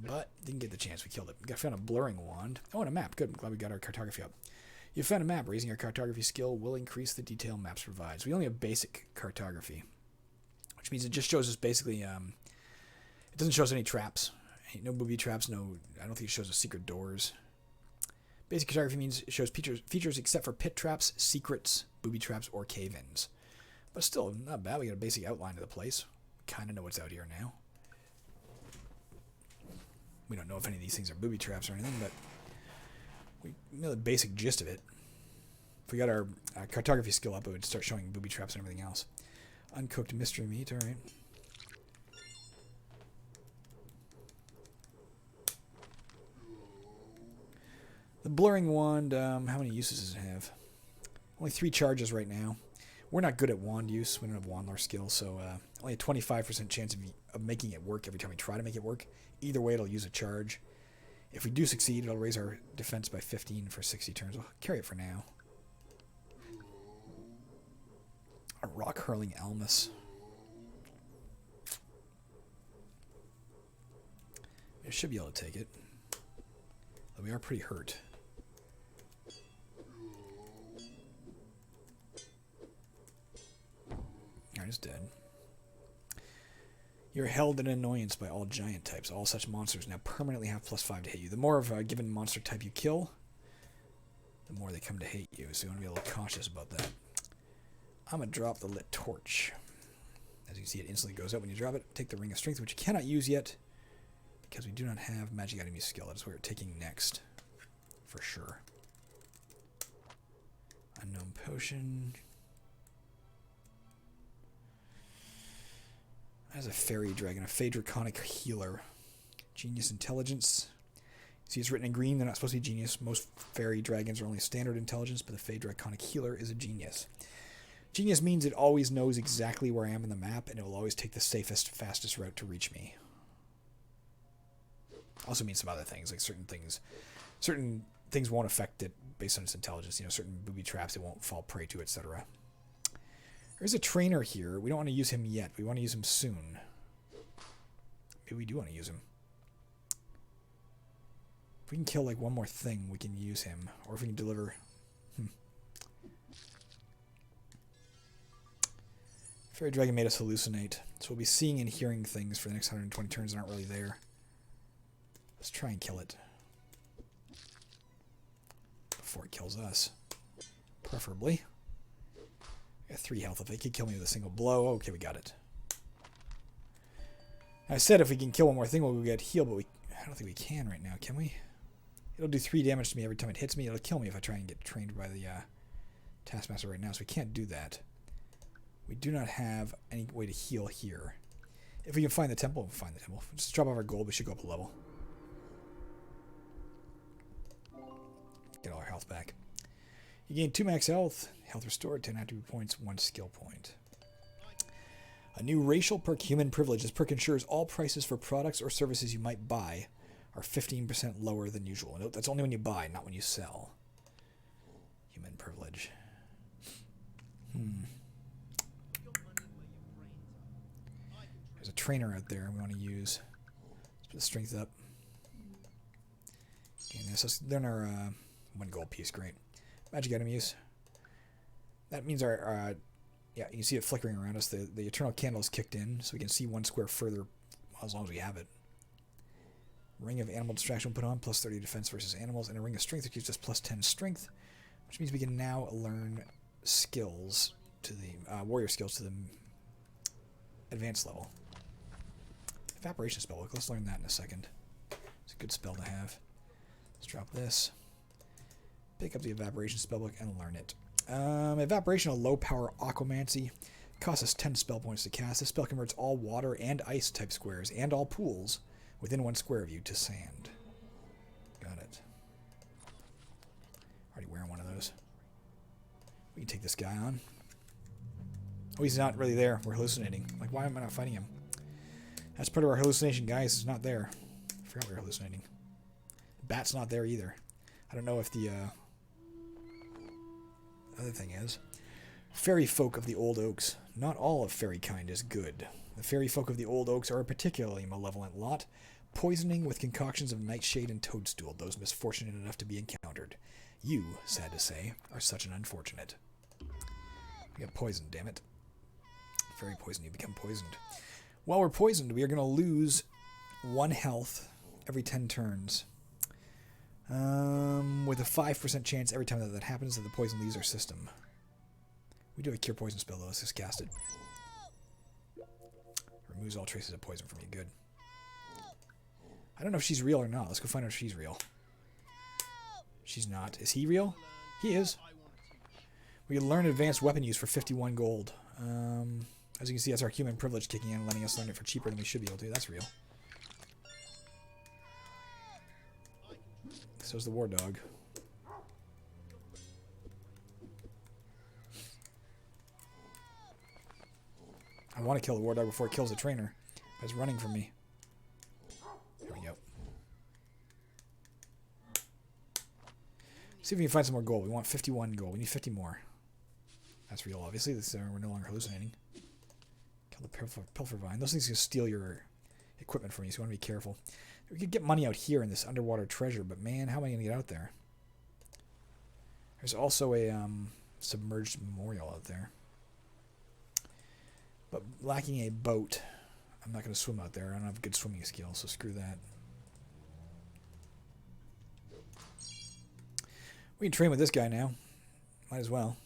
but didn't get the chance. We killed it. We found a Blurring Wand. Oh, and a map. Good. I'm glad we got our cartography up. You found a map. Raising our cartography skill will increase the detail maps provides. We only have basic cartography, which means it just shows us basically... it doesn't show us any traps. No booby traps. No, I don't think it shows us secret doors. Basic cartography means it shows features except for pit traps, secrets, booby traps, or cave-ins. But still, not bad. We got a basic outline of the place. Kind of know what's out here now. We don't know if any of these things are booby traps or anything, but we know the basic gist of it. If we got our cartography skill up, it would start showing booby traps and everything else. Uncooked mystery meat, alright. The Blurring Wand, how many uses does it have? Only 3 charges right now. We're not good at wand use. We don't have wand lore skill, so only a 25% chance of making it work every time we try to make it work. Either way, it'll use a charge. If we do succeed, it'll raise our defense by 15 for 60 turns. We'll carry it for now. A rock-hurling Almus. It should be able to take it. Though we are pretty hurt. Alright, it's dead. You're held in annoyance by all giant types. All such monsters now permanently have +5 to hit you. The more of a given monster type you kill, the more they come to hate you. So you want to be a little cautious about that. I'm going to drop the lit torch. As you can see, it instantly goes up when you drop it. Take the Ring of Strength, which you cannot use yet, because we do not have magic item use skill. That's what we're taking next, for sure. Unknown potion. As a fairy dragon, a Fey Draconic healer. Genius intelligence. See, it's written in green. They're not supposed to be genius. Most fairy dragons are only standard intelligence, but the Fey Draconic healer is a genius. Genius means it always knows exactly where I am in the map, and it will always take the safest, fastest route to reach me. Also means some other things, like certain things won't affect it based on its intelligence. You know, certain booby traps it won't fall prey to, etc. There's a trainer here. We don't want to use him yet. We want to use him soon. Maybe we do want to use him. If we can kill like one more thing, we can use him. Or if we can deliver... Fairy Dragon made us hallucinate. So we'll be seeing and hearing things for the next 120 turns that aren't really there. Let's try and kill it. Before it kills us. Preferably. I got 3 health. If it could kill me with a single blow. Okay, we got it. I said if we can kill one more thing, we'll get healed, but I don't think we can right now, can we? It'll do 3 damage to me every time it hits me. It'll kill me if I try and get trained by the Taskmaster right now, so we can't do that. We do not have any way to heal here. If we can find the temple, we'll find the temple. Just drop off our gold. We should go up a level. Get all our health back. You gain 2 max health. Health restored, 10 attribute points, 1 skill point. A new racial perk, Human Privilege. This perk ensures all prices for products or services you might buy are 15% lower than usual. Note, that's only when you buy, not when you sell. Human Privilege. There's a trainer out there we want to use. Let's put the strength up. Okay, so then our 1 gold piece, great. Magic item use. That means our yeah, you can see it flickering around us. The eternal candle is kicked in, so we can see 1 square further, well, as long as we have it. Ring of animal distraction put on, +30 defense versus animals, and a ring of strength that gives us +10 strength, which means we can now learn skills to the warrior skills to the advanced level. Evaporation spell. Let's learn that in a second. It's a good spell to have. Let's drop this. Pick up the evaporation spellbook and learn it. Evaporation, a low power aquamancy. Costs us 10 spell points to cast. This spell converts all water and ice type squares and all pools within 1 square of you to sand. Got it. Already wearing one of those. We can take this guy on. Oh, he's not really there. We're hallucinating. Like, why am I not fighting him? That's part of our hallucination, guys. It's not there. I forgot we were hallucinating. Bat's not there either. I don't know if the other thing is. Fairy folk of the old oaks. not all of fairy kind is good. The fairy folk of the old oaks are a particularly malevolent lot, poisoning with concoctions of nightshade and toadstool those misfortunate enough to be encountered. You, sad to say, are such an unfortunate. We got poisoned, damn it. Fairy poison, you become poisoned. While we're poisoned, we are going to lose 1 health every 10 turns. With a 5% chance every time that happens that the poison leaves our system. We do have a cure poison spell though, let's just cast it. Removes all traces of poison from you, good. I don't know if she's real or not. Let's go find out if she's real. She's not. Is he real? He is. We can learn advanced weapon use for 51 gold. As you can see, that's our human privilege kicking in, letting us learn it for cheaper than we should be able to. That's real. So's the war dog. I want to kill the war dog before it kills the trainer. It's running from me. There we go. See if we can find some more gold. We want 51 gold. We need 50 more. That's real, obviously. We're no longer hallucinating. Kill the pilfer vine. Those things can steal your equipment from you, so you want to be careful. We could get money out here in this underwater treasure, but man, how am I going to get out there? There's also a submerged memorial out there. But lacking a boat, I'm not going to swim out there. I don't have good swimming skills, so screw that. We can train with this guy now. Might as well.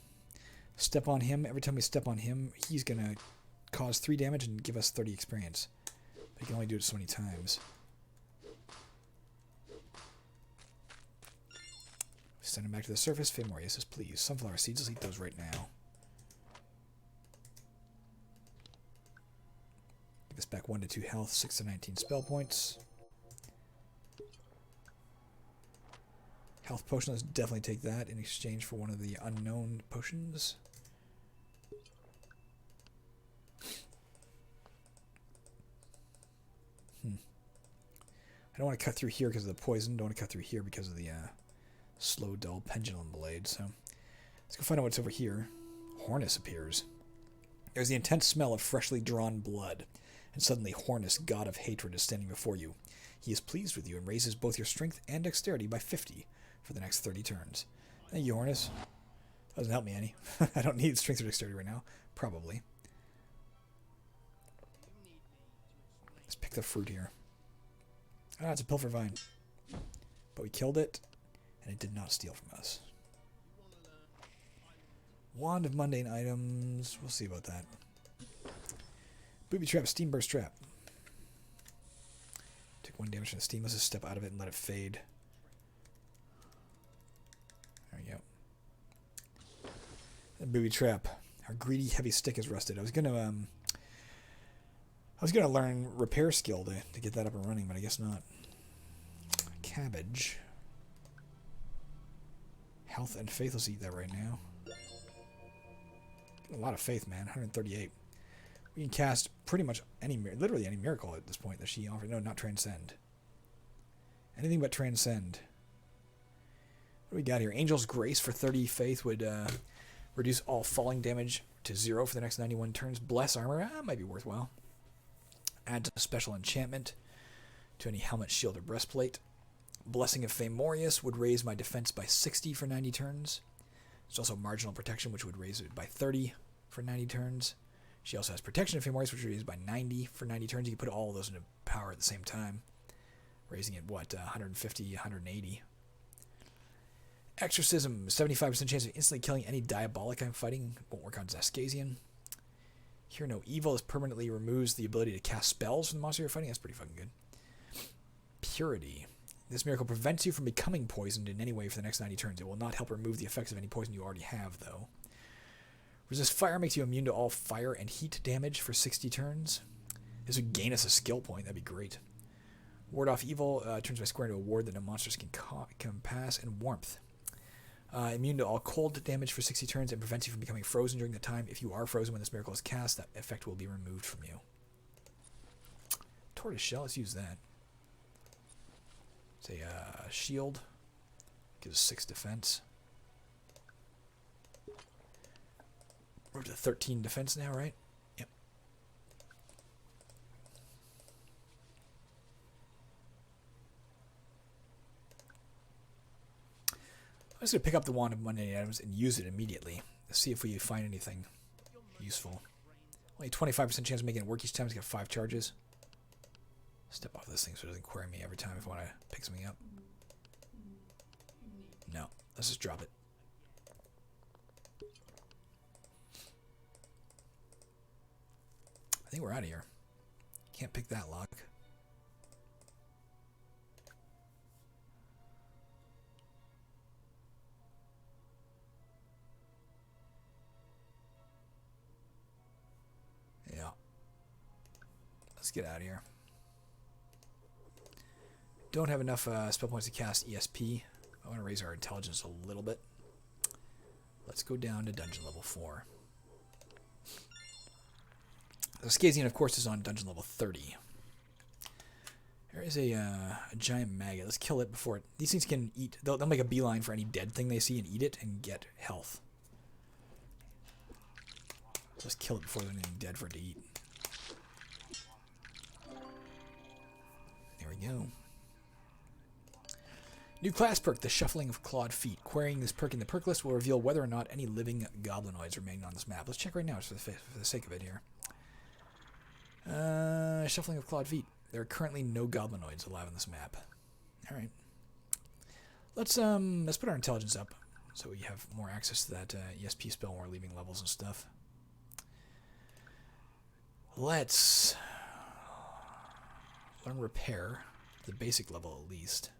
Step on him. Every time we step on him, he's going to cause 3 damage and give us 30 experience. But he can only do it so many times. Send him back to the surface. Famoria says, please. Sunflower seeds. Let's eat those right now. Give us back 1 to 2 health, 6 to 19 spell points. Health potion. Let's definitely take that in exchange for one of the unknown potions. I don't want to cut through here because of the poison. Don't want to cut through here because of the slow, dull pendulum blade. So let's go find out what's over here. Hornus appears. There's the intense smell of freshly drawn blood. And suddenly Hornus, god of hatred, is standing before you. He is pleased with you and raises both your strength and dexterity by 50 for the next 30 turns. Thank you, Hornus. Doesn't help me any. I don't need strength or dexterity right now. Probably. Let's pick the fruit here. Ah, it's a pilfer vine. But we killed it, and it did not steal from us. Wand of mundane items. We'll see about that. Booby trap, steam burst trap. Took 1 damage from the steam. Let's just step out of it and let it fade. There we go. And booby trap. Our greedy heavy stick is rusted. I was gonna learn repair skill to get that up and running, but I guess not. Cabbage. Health and faith. Let's eat that right now. A lot of faith, man. 138. We can cast pretty much literally any miracle at this point that she offered. No, not transcend. Anything but transcend. What do we got here? Angel's Grace for 30 faith would reduce all falling damage to 0 for the next 91 turns. Bless armor. Might be worthwhile. Add to special enchantment to any helmet, shield, or breastplate. Blessing of Famorius would raise my defense by 60 for 90 turns. There's also marginal protection, which would raise it by 30 for 90 turns. She also has protection of Famorius, which would raise by 90 for 90 turns. You can put all of those into power at the same time, raising it, 150, 180. Exorcism, 75% chance of instantly killing any diabolic I'm fighting. Won't work on Xaskazien. Hear No Evil. This permanently removes the ability to cast spells from the monster you're fighting. That's pretty fucking good. Purity. This miracle prevents you from becoming poisoned in any way for the next 90 turns. It will not help remove the effects of any poison you already have, though. Resist Fire makes you immune to all fire and heat damage for 60 turns. This would gain us a skill point. That'd be great. Ward Off Evil turns my square into a ward that no monsters can pass. And Warmth. Immune to all cold damage for 60 turns and prevents you from becoming frozen during the time. If you are frozen when this miracle is cast, that effect will be removed from you. Tortoise Shell, let's use that. It's a shield. Gives us 6 defense. We're up to 13 defense now, right? Yep. I'm just going to pick up the Wand of Mundane Items and use it immediately. Let's see if we find anything useful. Only 25% chance of making it work each time. It's got 5 charges. Step off this thing so it doesn't query me every time if I want to pick something up. No. Let's just drop it. I think we're out of here. Can't pick that lock. Yeah. Let's get out of here. Don't have enough spell points to cast ESP. I want to raise our intelligence a little bit. Let's go down to dungeon level 4. Xaskazien, of course, is on dungeon level 30. There is a giant maggot. Let's kill it before it... These things can eat... They'll make a beeline for any dead thing they see and eat it and get health. Let's kill it before there's anything dead for it to eat. There we go. New class perk, the Shuffling of Clawed Feet. Querying this perk in the perk list will reveal whether or not any living goblinoids remain on this map. Let's check right now just for the sake of it here. Shuffling of Clawed Feet. There are currently no goblinoids alive on this map. Alright. Let's put our intelligence up so we have more access to that ESP spell when we're leaving levels and stuff. Let's learn repair, the basic level at least.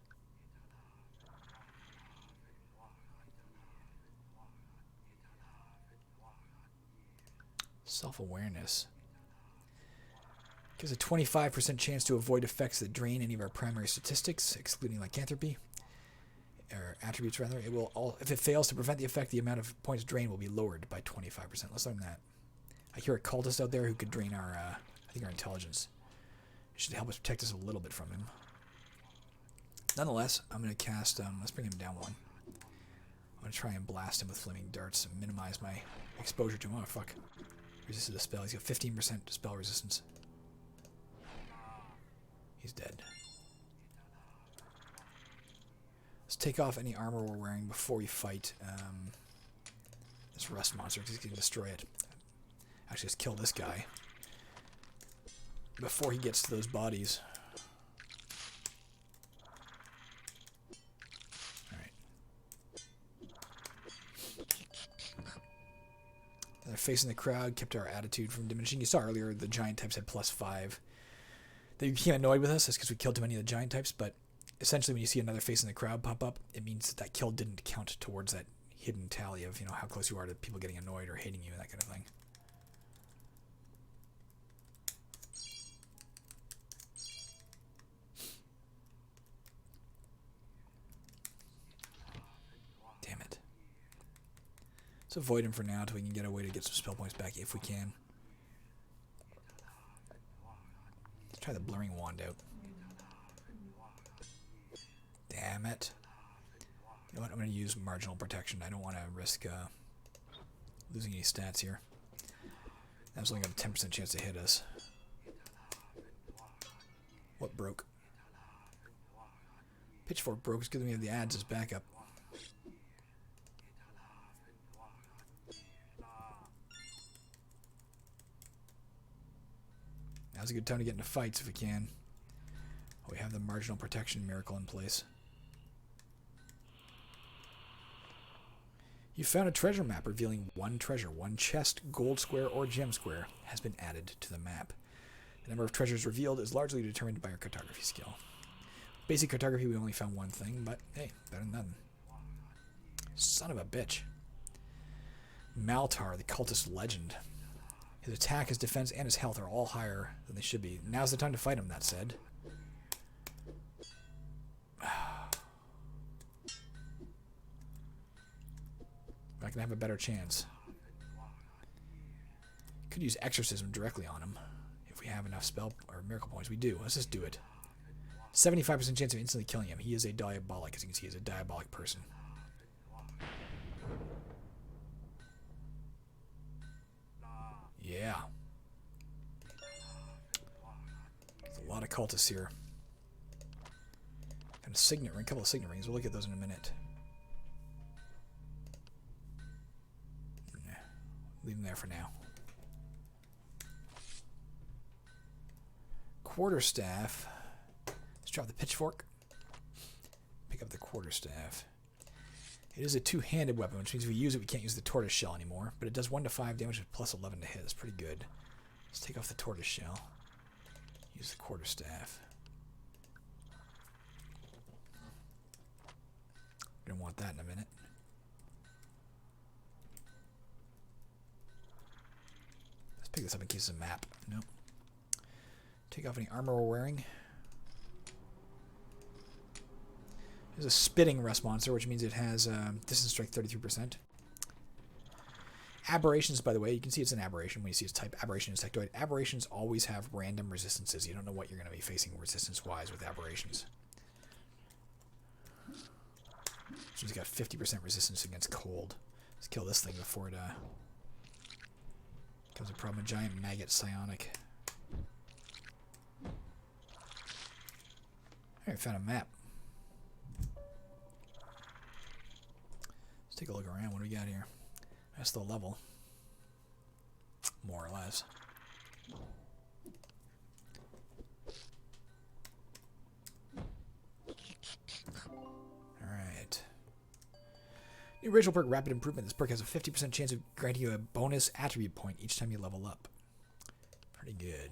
Self-awareness. Gives a 25% chance to avoid effects that drain any of our primary statistics, excluding lycanthropy, or attributes rather. It will if it fails to prevent the effect, the amount of points drained will be lowered by 25%. Let's learn that. I hear a cultist out there who could drain our, I think our intelligence. It should help us protect us a little bit from him. Nonetheless, I'm going to cast, let's bring him down 1. I'm going to try and blast him with flaming darts and minimize my exposure to him. Oh, fuck. Resisted the spell. He's got 15% spell resistance. He's dead. Let's take off any armor we're wearing before we fight this rust monster, because he can destroy it. Actually, let's kill this guy before he gets to those bodies. Alright. They're facing the crowd, kept our attitude from diminishing. You saw earlier the giant types had +5. They became annoyed with us. That's because we killed too many of the giant types, but essentially when you see another face in the crowd pop up, it means that kill didn't count towards that hidden tally of, you know, how close you are to people getting annoyed or hating you and that kind of thing. Damn it. Let's avoid him for now until we can get a way to get some spell points back if we can. Try the blurring wand out. Damn it. You know what? I'm going to use marginal protection. I don't want to risk losing any stats here. That's only got a 10% chance to hit us. What broke? Pitchfork broke. It's good that we have the adds as backup. Now's a good time to get into fights if we can. We have the marginal protection miracle in place. You found a treasure map revealing one treasure. One chest, gold square, or gem square has been added to the map. The number of treasures revealed is largely determined by our cartography skill. Basic cartography, we only found one thing, but hey, better than nothing. Son of a bitch. Maltar, the cultist legend. His attack, his defense, and his health are all higher than they should be. Now's the time to fight him, that said. I can have a better chance. Could use exorcism directly on him if we have enough spell or miracle points. We do. Let's just do it. 75% chance of instantly killing him. He is a diabolic, as you can see, he's a diabolic person. Yeah. There's a lot of cultists here. And a signet ring, a couple of signet rings. We'll look at those in a minute. Leave them there for now. Quarterstaff. Let's drop the pitchfork. Pick up the quarterstaff. It is a two-handed weapon, which means if we use it, we can't use the tortoise shell anymore. But it does 1 to 5 damage with plus 11 to hit. That's pretty good. Let's take off the tortoise shell. Use the quarterstaff. We don't want that in a minute. Let's pick this up in case it's a map. Nope. Take off any armor we're wearing. There's a spitting rust monster, which means it has distance strike 33%. Aberrations, by the way, you can see it's an aberration when you see its type. Aberration insectoid. Aberrations always have random resistances. You don't know what you're going to be facing resistance-wise with aberrations. So he's got 50% resistance against cold. Let's kill this thing before it becomes a problem. A giant maggot psionic. Alright, found a map. Let's take a look around. What do we got here? That's the level. More or less. Alright. New racial perk, Rapid Improvement. This perk has a 50% chance of granting you a bonus attribute point each time you level up. Pretty good.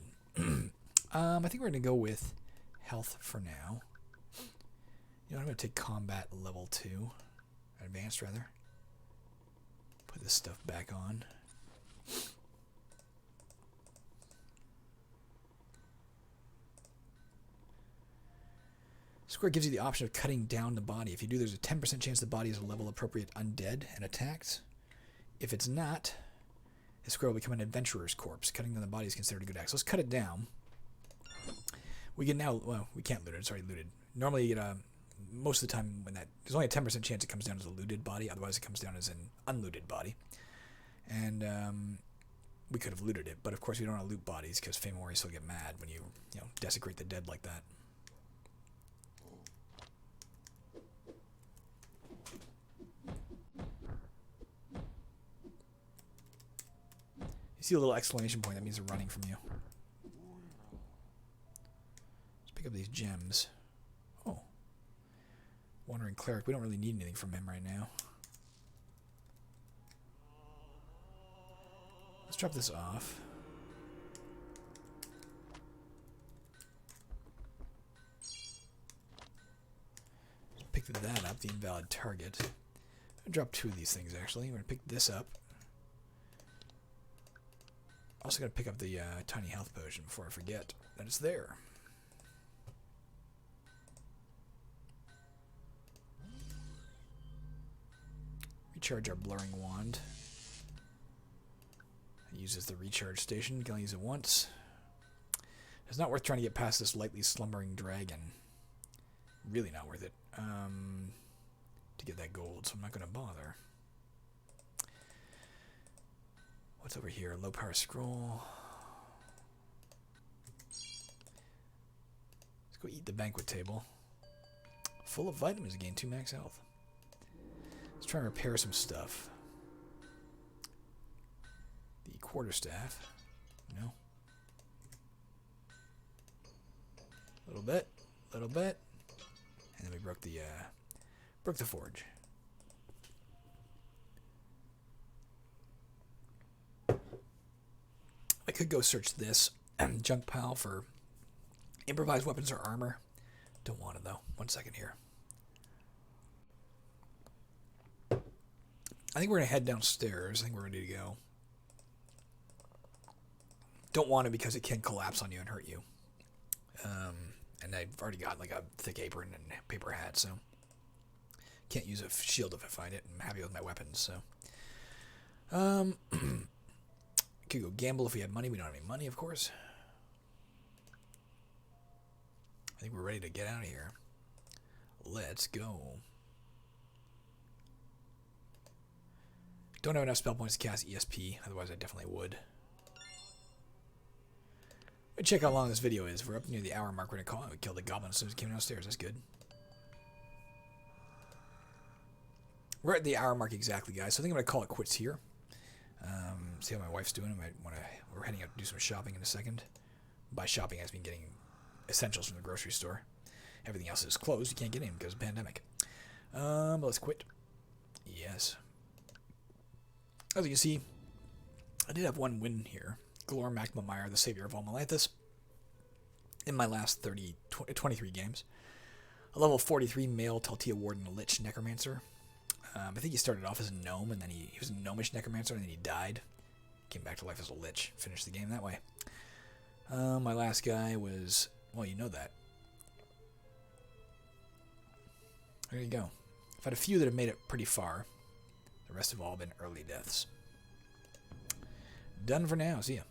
I think we're going to go with health for now. You know, I'm going to take combat level 2. Advanced, rather. Put this stuff back on. Square gives you the option of cutting down the body. If you do, there's a 10% chance the body is a level appropriate undead and attacked. If it's not, the square will become an adventurer's corpse. Cutting down the body is considered a good act. So let's cut it down. We can now, well, we can't loot it. It's already looted. Normally, you get most of the time when there's only a 10% chance it comes down as a looted body. Otherwise, it comes down as an unlooted body. And we could have looted it, but of course we don't want to loot bodies because Feymoris will get mad when you desecrate the dead like that. You see a little exclamation point, that means they're running from you. Let's pick up these gems. Oh. Wandering Cleric. We don't really need anything from him right now. Let's drop this off. Pick that up, the invalid target. I'll drop 2 of these things, actually. We're going to pick this up. Also got to pick up the tiny health potion before I forget that it's there. Recharge our blurring wand. It uses the recharge station. You can only use it once. It's not worth trying to get past this lightly slumbering dragon. Really not worth it. To get that gold, so I'm not going to bother. What's over here? Low power scroll. Let's go eat the banquet table. Full of vitamins again, 2 max health. Let's try and repair some stuff. The quarterstaff. No. Little bit. Little bit. And then we broke the forge. I could go search this junk pile for improvised weapons or armor. Don't want it though. 1 second here. I think we're going to head downstairs. I think we're ready to go. Don't want it because it can collapse on you and hurt you. And I've already got like a thick apron and paper hat, so can't use a shield if I find it. I'm happy with my weapons, so. Could go gamble if we had money. We don't have any money, of course. I think we're ready to get out of here. Let's go. Don't have enough spell points to cast ESP, otherwise I definitely would. Check how long this video is. We're up near the hour mark. We're going to call it. We killed the goblin as soon as it came downstairs. That's good. We're at the hour mark exactly, guys. So I think I'm going to call it quits here. See how my wife's doing. We're heading out to do some shopping in a second. By shopping, I've been getting essentials from the grocery store. Everything else is closed. You can't get in because of the pandemic. But let's quit. Yes. As you can see, I did have one win here. Glor Macmamire, the savior of all Melanthus. In my last 23 games. A level 43 male Taltia Warden Lich Necromancer. I think he started off as a gnome, and then he was a gnomish necromancer, and then he died. Came back to life as a lich. Finished the game that way. My last guy was... Well, you know that. There you go. I've had a few that have made it pretty far. The rest have all been early deaths. Done for now. See ya.